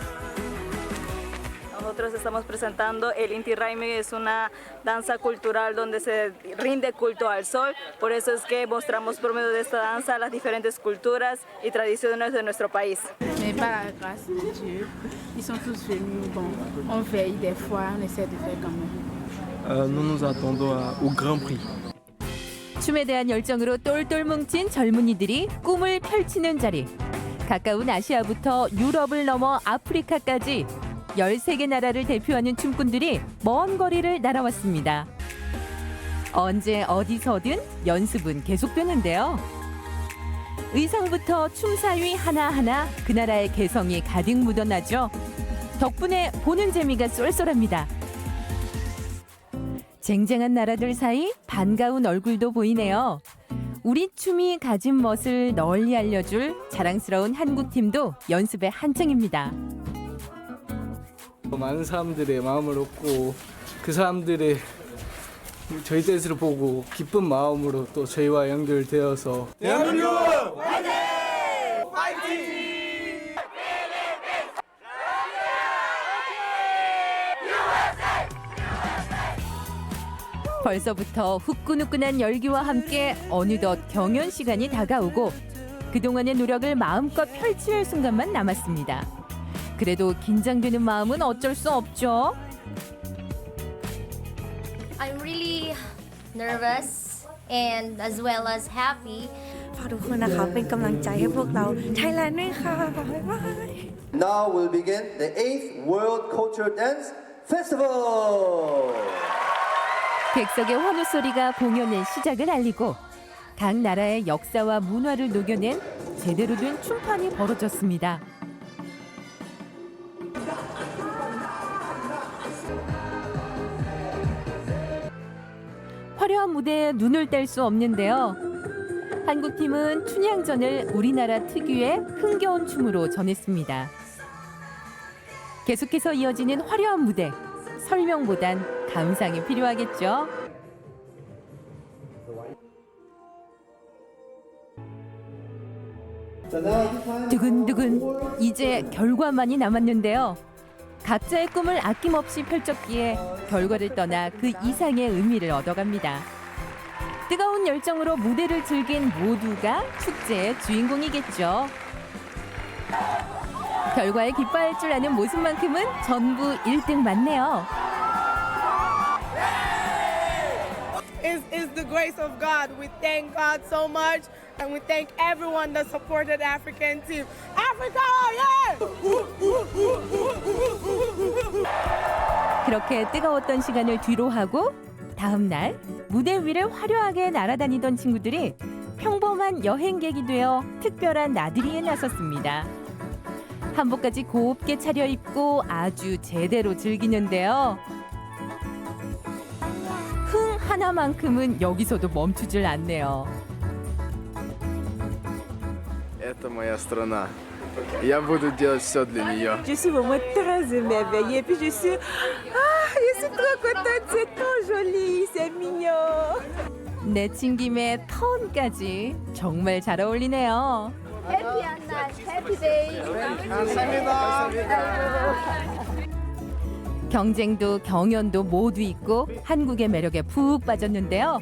Nosotros estamos presentando el Inti Raymi, es una danza cultural donde se rinde culto al sol. Por eso es que mostramos por medio de esta danza las diferentes culturas y tradiciones de nuestro país. Mais par la grâce de Dieu, ils sont tous venus. Bon, on veille des fois, on essaie de faire quand même. Nous nous attendons au Grand Prix. 춤에 대한 열정으로 똘똘 뭉친 젊은이들이 꿈을 펼치는 자리. 가까운 아시아부터 유럽을 넘어 아프리카까지 13개 나라를 대표하는 춤꾼들이 먼 거리를 날아왔습니다. 언제 어디서든 연습은 계속되는데요. 의상부터 춤사위 하나하나 그 나라의 개성이 가득 묻어나죠. 덕분에 보는 재미가 쏠쏠합니다. 쟁쟁한 나라들 사이 반가운 얼굴도 보이네요. 우리 춤이 가진 멋을 널리 알려줄 자랑스러운 한국팀도 연습에 한창입니다. 많은 사람들의 마음을 얻고 그 사람들의 저희 댄스를 보고 기쁜 마음으로 또 저희와 연결되어서 대한민국 화이팅! 화이팅! 벌써부터 후끈후끈한 열기와 함께 어느덧 경연 시간이 다가오고 그동안의 노력을 마음껏 펼칠 순간만 남았습니다. 그래도 긴장되는 마음은 어쩔 수 없죠. I'm really nervous and as well as happy. ฝากทุกคนนะคะเป็นกำลังใจให้พวกเราไทยแลนด์ด้วยค่ะบ๊ายบาย Now we'll begin the 8th World Cultural Dance Festival. 객석의 환호 소리가 공연의 시작을 알리고 각 나라의 역사와 문화를 녹여낸 제대로 된 춤판이 벌어졌습니다. 화려한 무대에 눈을 뗄 수 없는데요. 한국팀은 춘향전을 우리나라 특유의 흥겨운 춤으로 전했습니다. 계속해서 이어지는 화려한 무대, 설명보단 감상이 필요하겠죠. 두근두근 이제 결과만이 남았는데요. 각자의 꿈을 아낌없이 펼쳤기에 결과를 떠나 그 이상의 의미를 얻어갑니다. 뜨거운 열정으로 무대를 즐긴 모두가 축제의 주인공이겠죠. 결과에 기뻐할 줄 아는 모습만큼은 전부 1등 맞네요. It's the grace of God. We thank God so much, and we thank everyone that supported the African team. Africa, yeah! 그렇게 뜨거웠던 시간을 뒤로 하고 다음 날 무대 위를 화려하게 날아다니던 친구들이 평범한 여행객이 되어 특별한 나들이에 나섰습니다. 한복까지 곱게 차려입고 아주 제대로 즐기는데요. 흥 하나만큼은 여기서도 멈추질 않네요. Это моя страна. Я буду делать все для нее. Je suis vraiment très émerveillée, puis je suis trop contente, c'est trop joli, c'est mignon. 내친김에 턴까지 정말 잘 어울리네요. Happy Anna, happy day. 감사합니다. 경쟁도 경연도 모두 있고 한국의 매력에 푹 빠졌는데요.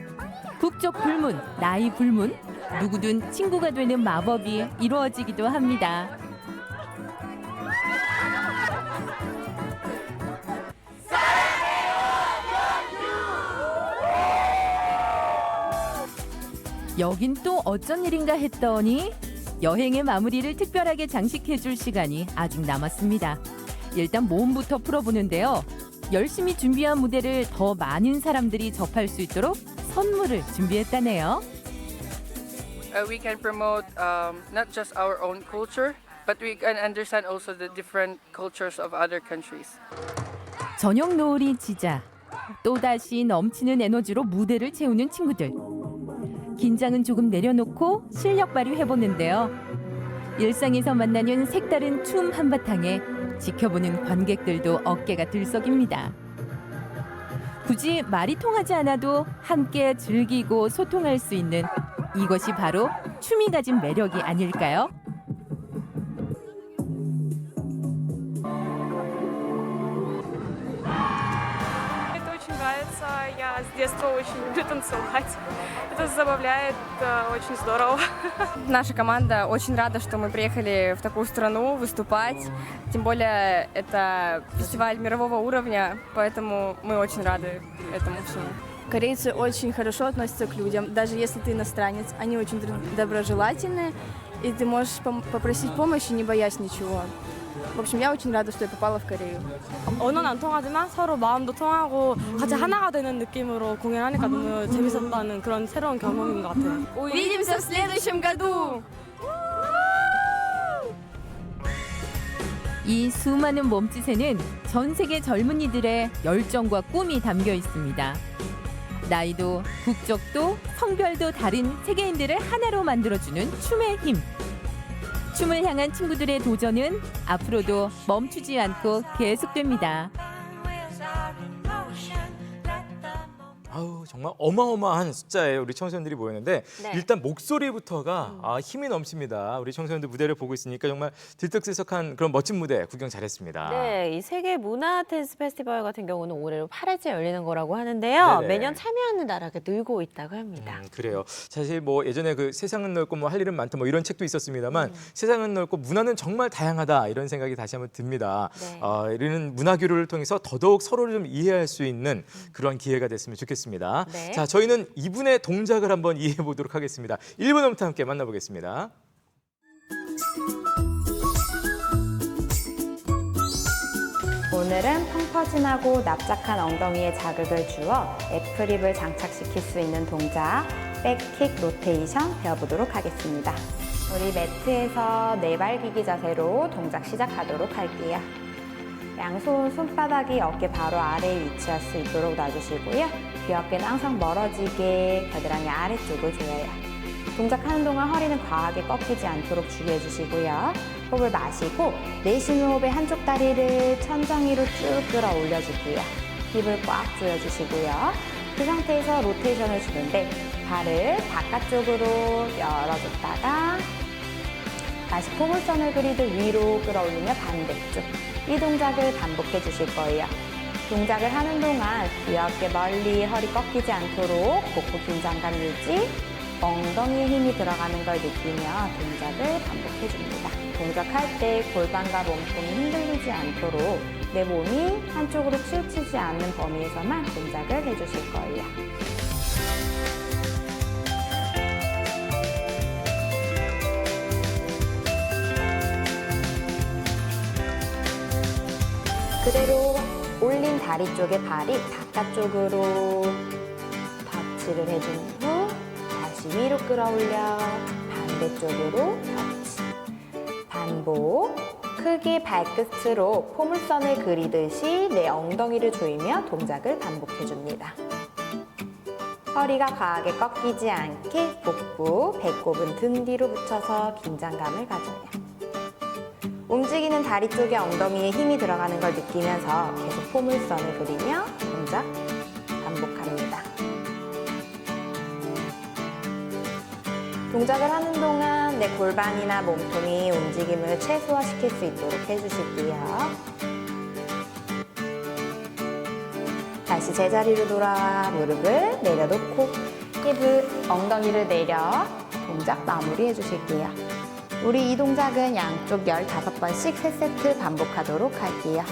국적 불문, 나이 불문, 누구든 친구가 되는 마법이 이루어지기도 합니다. 여긴 또 어쩐 일인가 했더니 여행의 마무리를 특별하게 장식해줄 시간이 아직 남았습니다. 일단 몸부터 풀어보는데요. 열심히 준비한 무대를 더 많은 사람들이 접할 수 있도록 선물을 준비했다네요. We can promote not just our own culture, but we can understand also the different cultures of other countries. 저녁 노을이 지자 또다시 넘치는 에너지로 무대를 채우는 친구들. 긴장은 조금 내려놓고 실력 발휘해보는데요. 일상에서 만나는 색다른 춤 한바탕에 지켜보는 관객들도 어깨가 들썩입니다. 굳이 말이 통하지 않아도 함께 즐기고 소통할 수 있는 이것이 바로 춤이 가진 매력이 아닐까요? Мне очень нравится, я с детства очень люблю танцевать. Это забавляет, очень здорово. Наша команда очень рада, что мы приехали в такую страну выступать. Тем более это фестиваль мирового уровня, поэтому мы очень рады этому всему. Корейцы очень хорошо относятся к людям, даже если ты иностранец. Они очень доброжелательные, и ты можешь попросить помощи, не боясь ничего. В общем, я очень рада, что я попала в Корею. 언어는 안 통하지만 서로 마음도 통하고 같이 하나가 되는 느낌으로 공연하니까 너무 재밌었다는 그런 새로운 경험인 것 같아요. Увидимся в следующем году! 이 수많은 몸짓에는 전 세계 젊은이들의 열정과 꿈이 담겨 있습니다. 나이도 국적도 성별도 다른 세계인들을 하나로 만들어주는 춤의 힘. 춤을 향한 친구들의 도전은 앞으로도 멈추지 않고 계속됩니다. 아우 정말 어마어마한 숫자의 우리 청소년들이 모였는데 네. 일단 목소리부터가 힘이 넘칩니다. 우리 청소년들 무대를 보고 있으니까 정말 들떡들떡한 그런 멋진 무대 구경 잘했습니다. 네, 이 세계 문화 댄스 페스티벌 같은 경우는 올해로 8회째 열리는 거라고 하는데요. 네네. 매년 참여하는 나라가 늘고 있다고 합니다. 그래요. 사실 뭐 예전에 그 세상은 넓고 뭐 할 일은 많다 뭐 이런 책도 있었습니다만 세상은 넓고 문화는 정말 다양하다 이런 생각이 다시 한번 듭니다. 네. 이런 문화 교류를 통해서 더더욱 서로를 좀 이해할 수 있는 그런 기회가 됐으면 좋겠습니다. 네. 자, 저희는 이분의 동작을 한번 이해해 보도록 하겠습니다. 1분부터 함께 만나보겠습니다. 오늘은 펑퍼짐하고 납작한 엉덩이에 자극을 주어 애플힙을 장착시킬 수 있는 동작 백킥 로테이션 배워보도록 하겠습니다. 우리 매트에서 네발기기 자세로 동작 시작하도록 할게요. 양손 손바닥이 어깨 바로 아래에 위치할 수 있도록 놔주시고요. 귀 어깨는 항상 멀어지게 겨드랑이 아래쪽을 조여요. 동작하는 동안 허리는 과하게 꺾이지 않도록 주의해 주시고요. 호흡을 마시고 내쉬는 호흡에 한쪽 다리를 천장 위로 쭉 끌어올려 주고요. 힙을 꽉 조여주시고요. 그 상태에서 로테이션을 주는데 발을 바깥쪽으로 열어줬다가 다시 포물선을 그리듯 위로 끌어올리며 반대쪽 이 동작을 반복해 주실 거예요. 동작을 하는 동안 귀엽게 멀리 허리 꺾이지 않도록 복부 긴장감 유지, 엉덩이에 힘이 들어가는 걸 느끼며 동작을 반복해 줍니다. 동작할 때 골반과 몸통이 흔들리지 않도록 내 몸이 한쪽으로 치우치지 않는 범위에서만 동작을 해주실 거예요. 그대로 올린 다리 쪽에 발이 바깥쪽으로 터치를 해준 후 다시 위로 끌어올려 반대쪽으로 터치. 반복. 크게 발끝으로 포물선을 그리듯이 내 엉덩이를 조이며 동작을 반복해줍니다. 허리가 과하게 꺾이지 않게 복부, 배꼽은 등 뒤로 붙여서 긴장감을 가져요. 움직이는 다리 쪽에 엉덩이에 힘이 들어가는 걸 느끼면서 계속 포물선을 그리며 동작 반복합니다. 동작을 하는 동안 내 골반이나 몸통이 움직임을 최소화시킬 수 있도록 해주실게요. 다시 제자리로 돌아와 무릎을 내려놓고 힙을 엉덩이를 내려 동작 마무리해 주실게요. 우리 이 동작은 양쪽 15번씩 3세트 반복하도록 할게요.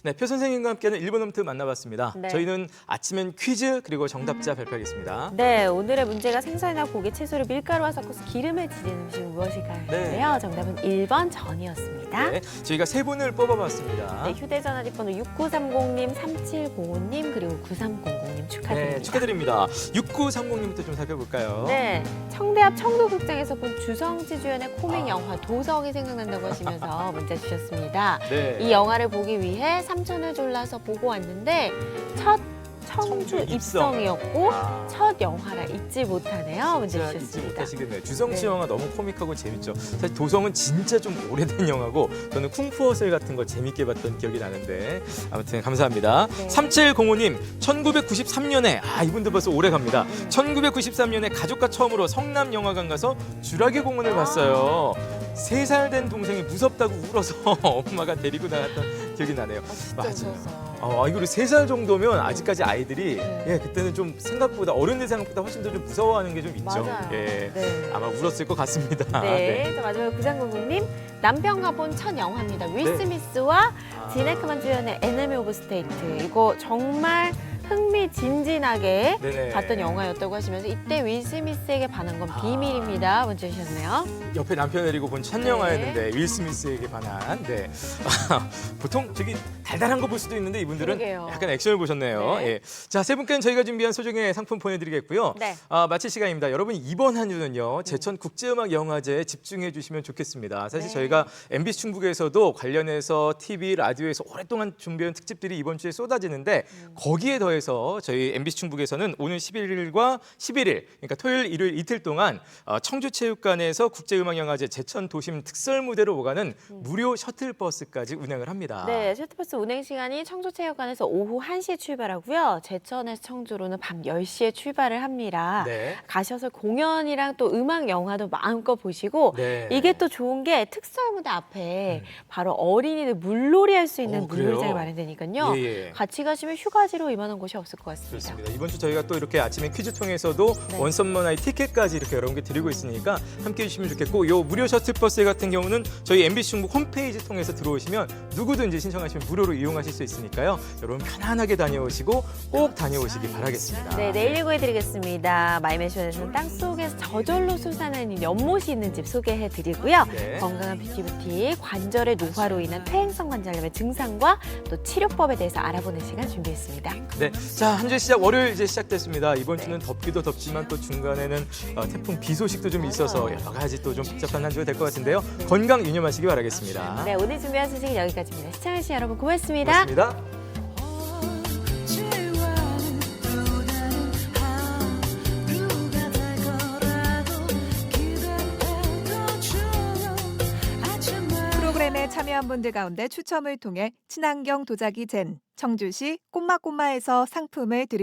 네, 표 선생님과 함께하는 1번 홈트 만나봤습니다. 네. 저희는 아침엔 퀴즈 그리고 정답자 발표하겠습니다. 네, 오늘의 문제가 생선이나 고기, 채소를 밀가루와 섞어서 기름에 지진 음식은 무엇일까요? 정답은 1번 전이었습니다. 네, 저희가 3분을 뽑아봤습니다. 네, 휴대전화 뒷번호 6930님, 3705님, 그리고 9300님 축하드립니다. 네, 축하드립니다. 6930님부터 좀 살펴볼까요? 네, 청대 앞 청도극장에서 본 주성지 주연의 코믹 영화 도성이 생각난다고 하시면서 문자 주셨습니다. 네. 이 영화를 보기 위해 삼촌을 졸라서 보고 왔는데 첫 청주 입성이었고 첫 영화라 잊지 못하네요. 문자 진짜 잊지 주셨습니다. 못하시겠네요. 주성 씨 네. 영화 너무 코믹하고 재밌죠. 사실 도성은 진짜 좀 오래된 영화고 저는 쿵푸어슬 같은 거 재밌게 봤던 기억이 나는데 아무튼 감사합니다. 네. 3705님 1993년에 이분도 벌써 오래 갑니다. 1993년에 가족과 처음으로 성남 영화관 가서 주라기 공원을 봤어요. 3살 된 동생이 무섭다고 울어서 엄마가 데리고 나갔던 기억이 나네요. 맞아요. 이거 3살 정도면 아직까지 아이들이 그때는 좀 생각보다 어른들 생각보다 훨씬 더 좀 무서워하는 게 좀 있죠. 맞아요. 예, 네. 아마 울었을 것 같습니다. 네, 자, 마지막으로 9300님 남편과 본 첫 영화입니다. 윌 네. 스미스와 진 에크만 주연의 에네미 오브 스테이트. 이거 정말 흥미진진하게 네네. 봤던 영화였다고 하시면서 이때 윌 스미스에게 반한 건 비밀입니다. 문자 주셨네요. 옆에 남편 데리고 본 첫 영화였는데 윌 스미스에게 반한. 네. 보통 저기 달달한 거 볼 수도 있는데 이분들은 그러게요. 약간 액션을 보셨네요. 네. 예. 자, 3분께는 저희가 준비한 소정의 상품 보내드리겠고요. 네. 마칠 시간입니다. 여러분 이번 한 주는요 제천 국제음악영화제에 집중해 주시면 좋겠습니다. 사실 네. 저희가 MBC 충북에서도 관련해서 TV, 라디오에서 오랫동안 준비한 특집들이 이번 주에 쏟아지는데 거기에 더해서 저희 MBC 충북에서는 오늘 11일과 11일 그러니까 토요일, 일요일 이틀 동안 청주체육관에서 국제음악영화제 제천 도심 특설 무대로 오가는 무료 셔틀버스까지 운행을 합니다. 네, 셔틀버스 운행 시간이 청주체육관에서 오후 1시에 출발하고요. 제천에서 청주로는 밤 10시에 출발을 합니다. 네. 가셔서 공연이랑 또 음악 영화도 마음껏 보시고 네. 이게 또 좋은 게 특설 무대 앞에 바로 어린이들 물놀이 할 수 있는 그래요? 물놀이장이 마련되니까요. 예, 예. 같이 가시면 휴가지로 이만한 곳이 없을 것 같습니다. 좋습니다. 이번 주 저희가 또 이렇게 아침에 퀴즈 통해서도 네. 원썸머나이 티켓까지 이렇게 여러분께 드리고 있으니까 함께해 주시면 좋겠고 요 무료 셔틀버스 같은 경우는 저희 MBC 충북 홈페이지 통해서 들어오시면 누구든지 신청하시면 무료로 이용하실 수 있으니까요. 여러분 편안하게 다녀오시고 꼭 다녀오시기 바라겠습니다. 네, 내일 예고해드리겠습니다. 마이맨션에서는 땅속에서 저절로 솟아나는 연못이 있는 집 소개해드리고요. 네. 건강한 뷰티부티, 관절의 노화로 인한 퇴행성 관절염의 증상과 또 치료법에 대해서 알아보는 시간 준비했습니다. 네, 자, 한 주 시작 월요일 이제 시작됐습니다. 이번 주는 덥기도 덥지만 또 중간에는 태풍 비 소식도 좀 있어서 여러 가지 또 좀 복잡한 한 주가 될 것 같은데요. 건강 유념하시기 바라겠습니다. 네, 오늘 준비한 소식은 여기까지입니다. 시청해주신 여러분 고맙습니다. 고맙습니다. 프로그램에 참여한 분들 가운데 추첨을 통해 친환경 도자기 젠 청주시 꼬마꼬마에서 상품을 드립니다.